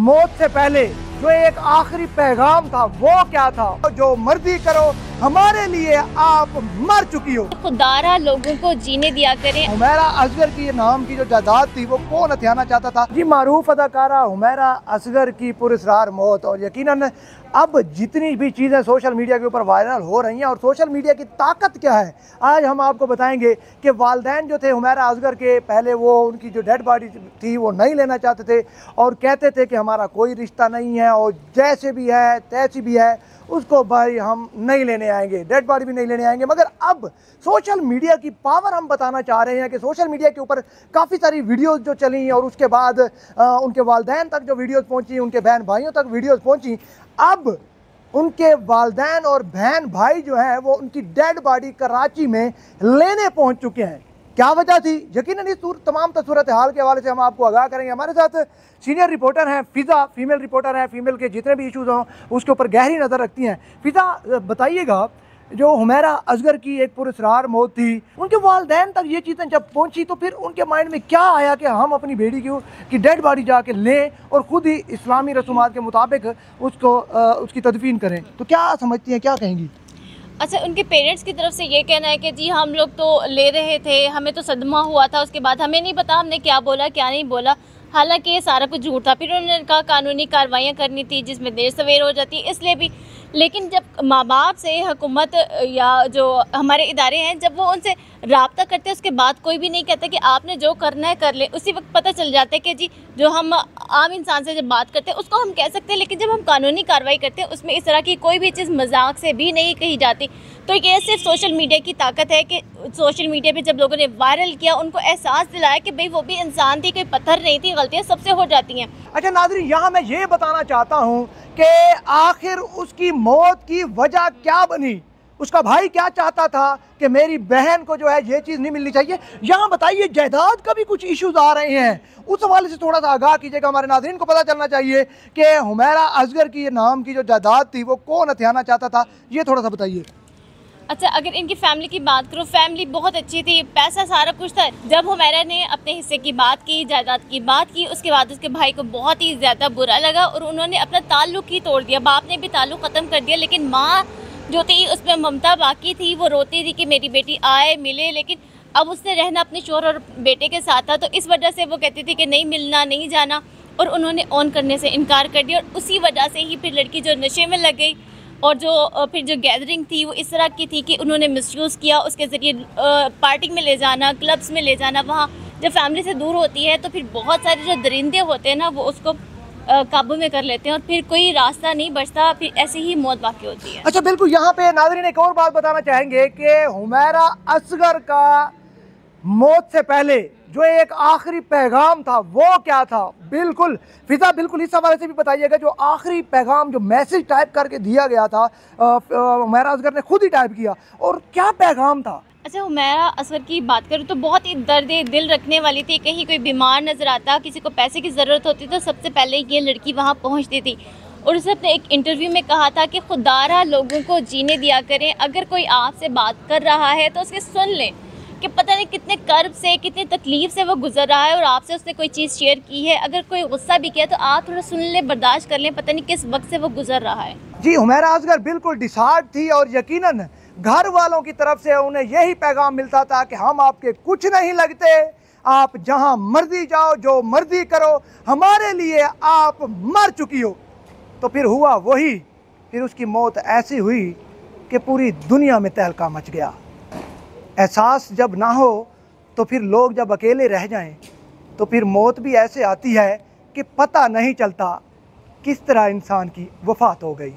मौत से पहले जो एक आखिरी पैगाम था वो क्या था? जो मर्जी करो हमारे लिए आप मर चुकी हो। खुदारा लोगों को जीने दिया करें। हुमैरा असगर की नाम की जो जायदाद थी वो कौन हथियाना चाहता था? जी, मारूफ अदाकारा हुमैरा असगर की पुरस्रार मौत। और यकीनन अब जितनी भी चीज़ें सोशल मीडिया के ऊपर वायरल हो रही हैं और सोशल मीडिया की ताकत क्या है, आज हम आपको बताएंगे कि वालिदैन जो थे हुमैरा असगर के, पहले वो उनकी जो डेड बॉडी थी वो नहीं लेना चाहते थे और कहते थे कि हमारा कोई रिश्ता नहीं है और जैसे भी है तैसी भी है उसको भाई हम नहीं लेने आएंगे, डेड बॉडी भी नहीं लेने आएंगे। मगर अब सोशल मीडिया की पावर हम बताना चाह रहे हैं कि सोशल मीडिया के ऊपर काफ़ी सारी वीडियोस जो चली और उसके बाद उनके वालिदैन तक जो वीडियोस पहुंची, उनके बहन भाइयों तक वीडियोस पहुंची। अब उनके वालिदैन और बहन भाई जो हैं वो उनकी डेड बॉडी कराची में लेने पहुंच चुके हैं। क्या वजह थी? यकीनन इस तमाम सूरत हाल के हवाले से हम आपको आगाह करेंगे। हमारे साथ सीनियर रिपोर्टर हैं फ़िज़ा, फीमेल रिपोर्टर हैं, फीमेल के जितने भी इशूज़ हों उसके ऊपर गहरी नज़र रखती हैं। फ़िज़ा, बताइएगा, जो हुमैरा असगर की एक पुरस्रार मौत थी, उनके वालिदैन तक ये चीज़ें जब पहुंची तो फिर उनके माइंड में क्या आया कि हम अपनी बेटी की डेड बॉडी जाके लें और ख़ुद ही इस्लामी रसूमात के मुताबिक उसकी तदफीन करें? तो क्या समझती हैं, क्या कहेंगी? अच्छा, उनके पेरेंट्स की तरफ से ये कहना है कि जी हम लोग तो ले रहे थे, हमें तो सदमा हुआ था, उसके बाद हमें नहीं पता हमने क्या बोला क्या नहीं बोला, हालांकि ये सारा कुछ झूठ था। फिर उन्होंने कहा कानूनी कार्रवाइयाँ करनी थी जिसमें देर सवेर हो जाती है, इसलिए भी। लेकिन जब माँ बाप से हुकूमत या जो हमारे इदारे हैं जब वो उनसे रब्ता करते हैं उसके बाद कोई भी नहीं कहता कि आपने जो करना है कर ले, उसी वक्त पता चल जाता है कि जी जो हम आम इंसान से जब बात करते हैं उसको हम कह सकते हैं, लेकिन जब हम कानूनी कार्रवाई करते हैं उसमें इस तरह की कोई भी चीज़ मजाक से भी नहीं कही जाती। तो ये सिर्फ सोशल मीडिया की ताकत है कि सोशल मीडिया पे जब लोगों ने वायरल किया उनको एहसास दिलाया कि भाई वो भी इंसान थी, कोई पत्थर नहीं थी, गलतियाँ सबसे हो जाती हैं। अच्छा नाज़रीन, यहाँ मैं ये बताना चाहता हूँ कि आखिर उसकी मौत की वजह क्या बनी? उसका भाई क्या चाहता था कि मेरी बहन को जो है ये चीज़ नहीं मिलनी चाहिए। यहाँ बताइए, जायदाद का भी कुछ इश्यूज आ रहे हैं, उस हवाले से थोड़ा सा आगाह कीजिएगा। हमारे नाज़रीन को पता चलना चाहिए कि हुमैरा असगर की नाम की जो जायदाद थी वो कौन हथियाना चाहता था, ये थोड़ा सा बताइए। अच्छा, अगर इनकी फैमिली की बात करूँ, फैमिली बहुत अच्छी थी, पैसा सारा कुछ था। जब हुमैरा ने अपने हिस्से की बात की, जायदाद की बात की, उसके बाद उसके भाई को बहुत ही ज़्यादा बुरा लगा और उन्होंने अपना ताल्लुक ही तोड़ दिया। बाप ने भी ताल्लुक ख़त्म कर दिया, लेकिन माँ जो थी उसमें ममता बाकी थी। वो रोती थी कि मेरी बेटी आए मिले, लेकिन अब उसने रहना अपने शोहर और बेटे के साथ था, तो इस वजह से वो कहती थी कि नहीं मिलना नहीं जाना, और उन्होंने ऑन करने से इनकार कर दिया। और उसी वजह से ही फिर लड़की जो नशे में लग गई और फिर जो गैदरिंग थी वो इस तरह की थी कि उन्होंने मिसयूज़ किया। उसके ज़रिए पार्टी में ले जाना, क्लब्स में ले जाना, वहाँ जब फैमिली से दूर होती है तो फिर बहुत सारे जो दरिंदे होते हैं ना वो उसको काबू में कर लेते हैं और फिर कोई रास्ता नहीं बचता, फिर ऐसे ही मौत बाकी होती है। अच्छा, बिल्कुल। यहाँ पे नाज़रीन एक और बात बताना चाहेंगे कि हुमैरा असगर का मौत से पहले जो एक आखिरी पैगाम था वो क्या था? बिल्कुल फ़िज़ा, बिल्कुल इस हवाले से भी बताइएगा। जो आखिरी पैगाम, जो मैसेज टाइप करके दिया गया था, हुमैरा असगर ने खुद ही टाइप किया, और क्या पैगाम था? अच्छा, हुमैरा असगर की बात करूँ तो बहुत ही दर्द दिल रखने वाली थी। कहीं कोई बीमार नज़र आता, किसी को पैसे की ज़रूरत होती तो सबसे पहले ये लड़की वहाँ पहुँचती थी। और उसने अपने एक इंटरव्यू में कहा था कि खुदारा लोगों को जीने दिया करें, अगर कोई आपसे बात कर रहा है तो उसके सुन लें कि पता नहीं कितने कर्ब से, कितनी तकलीफ़ से वो गुजर रहा है और आपसे उसने कोई चीज़ शेयर की है। अगर कोई गुस्सा भी किया तो आप थोड़ा सुन लें, बर्दाश्त कर लें, पता नहीं किस वक्त से वो गुजर रहा है। जी, हुमैरा असगर बिल्कुल डिसहार्ट थी और यकीनन घर वालों की तरफ से उन्हें यही पैगाम मिलता था कि हम आपके कुछ नहीं लगते, आप जहां मर्जी जाओ, जो मर्जी करो, हमारे लिए आप मर चुकी हो। तो फिर हुआ वही, फिर उसकी मौत ऐसी हुई कि पूरी दुनिया में तहलका मच गया। एहसास जब ना हो तो फिर लोग जब अकेले रह जाएं तो फिर मौत भी ऐसे आती है कि पता नहीं चलता किस तरह इंसान की वफ़ात हो गई।